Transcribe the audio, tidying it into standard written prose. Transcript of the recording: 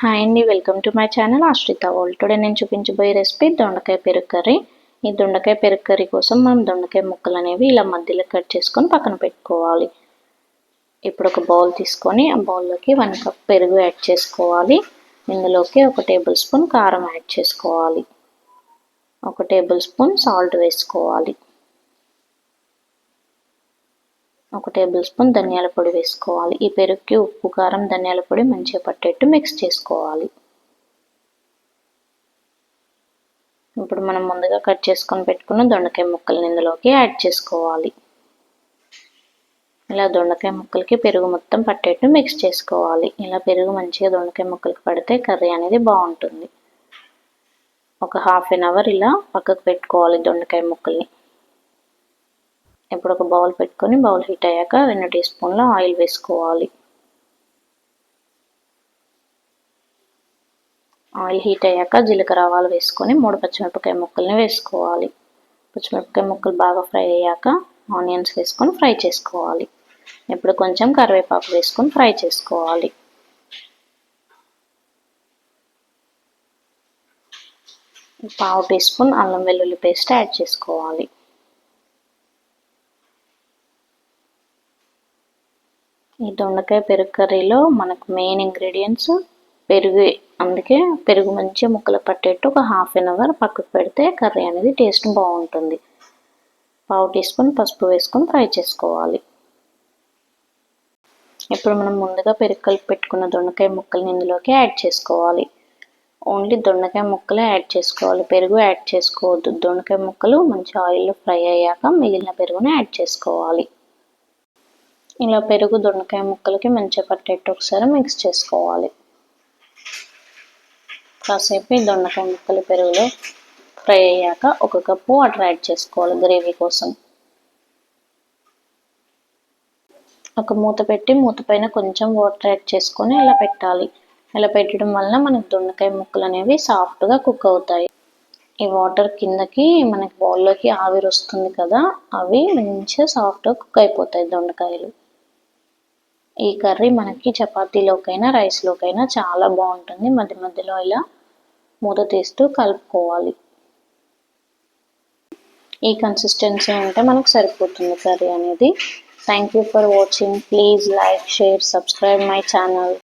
Hi అండి, welcome to my channel ఆశ్రిత world. Today నేను చూపించబోయే రెసిపీ దొండకాయ పెరుగు కర్రీ. ఈ దొండకాయ పెరుగు కర్రీ కోసం మనం దొండకాయ ముక్కలు అనేవి ఇలా మధ్యలో కట్ చేసుకొని పక్కన పెట్టుకోవాలి. ఇప్పుడు ఒక బౌల్ తీసుకొని ఆ బౌల్లోకి 1 కప్ పెరుగు యాడ్ చేసుకోవాలి. ఇందులోకి 1 టేబుల్ స్పూన్ కారం యాడ్ చేసుకోవాలి. 1 టేబుల్ స్పూన్ సాల్ట్ వేసుకోవాలి. 1 టేబుల్ స్పూన్ ధనియాల పొడి వేసుకోవాలి. ఈ పెరుగుకి ఉప్పు, కారం, ధనియాల పొడి మంచిగా పట్టేట్టు మిక్స్ చేసుకోవాలి. ఇప్పుడు మనం ముందుగా కట్ చేసుకొని పెట్టుకున్న దొండకాయ ముక్కల్ని ఇందులోకి యాడ్ చేసుకోవాలి. ఇలా దొండకాయ ముక్కలకి పెరుగు మొత్తం పట్టేట్టు మిక్స్ చేసుకోవాలి. ఇలా పెరుగు మంచిగా దొండకాయ ముక్కలకి పడితే కర్రీ అనేది బాగుంటుంది. ఒక ½ an hour ఇలా పక్కకు పెట్టుకోవాలి దొండకాయ ముక్కల్ని. ఇప్పుడు ఒక బౌల్ పెట్టుకొని బౌల్ హీట్ అయ్యాక 2 టీ స్పూన్ల ఆయిల్ వేసుకోవాలి. ఆయిల్ హీట్ అయ్యాక జీలకర్ర, ఆవాలు వేసుకొని 3 పచ్చిమిరపకాయ ముక్కల్ని వేసుకోవాలి. పచ్చిమిరపకాయ ముక్కలు బాగా ఫ్రై అయ్యాక ఆనియన్స్ వేసుకొని ఫ్రై చేసుకోవాలి. ఇప్పుడు కొంచెం కరివేపాకు వేసుకొని ఫ్రై చేసుకోవాలి. ½ టీ స్పూన్ అల్లం వెల్లుల్లి పేస్ట్ యాడ్ చేసుకోవాలి. ఈ దొండకాయ పెరుగు కర్రీలో మనకు మెయిన్ ఇంగ్రీడియంట్స్ పెరుగు. అందుకే పెరుగు మంచిగా ముక్కలు పట్టేట్టు ఒక ½ an hour పక్కకు పెడితే కర్రీ అనేది టేస్ట్ బాగుంటుంది. ½ టీ స్పూన్ పసుపు వేసుకొని ఫ్రై చేసుకోవాలి. ఇప్పుడు మనం ముందుగా పెరుగు కలిపి పెట్టుకున్న దొండకాయ ముక్కల్ని ఇందులోకి యాడ్ చేసుకోవాలి. ఓన్లీ దొండకాయ ముక్కలే యాడ్ చేసుకోవాలి, పెరుగు యాడ్ చేసుకోవద్దు. దొండకాయ ముక్కలు మంచి ఆయిల్లో ఫ్రై అయ్యాక మిగిలిన పెరుగుని యాడ్ చేసుకోవాలి. ఇలా పెరుగు దొండకాయ ముక్కలకి మంచిగా పట్టేట్టు ఒకసారి మిక్స్ చేసుకోవాలి. కాసేపు ఈ దొండకాయ ముక్కలు పెరుగులో ఫ్రై అయ్యాక 1 కప్పు వాటర్ యాడ్ చేసుకోవాలి గ్రేవీ కోసం. ఒక మూత పెట్టి మూత పైన కొంచెం వాటర్ యాడ్ చేసుకొని ఇలా పెట్టాలి. ఇలా పెట్టడం వలన మనకు దొండకాయ ముక్కలు అనేవి సాఫ్ట్గా కుక్ అవుతాయి. ఈ వాటర్ కిందకి మనకి బౌల్లోకి ఆవిరి వస్తుంది కదా, అవి మంచిగా సాఫ్ట్గా కుక్ అయిపోతాయి దొండకాయలు. ఈ కర్రీ మనకి చపాతీలోకైనా రైస్లోకైనా చాలా బాగుంటుంది. మధ్య మధ్యలో ఇలా మూత తీస్తూ కలుపుకోవాలి. ఈ కన్సిస్టెన్సీ ఉంటే మనకు సరిపోతుంది కర్రీ అనేది. Thank you for watching. Please like, share, subscribe my channel.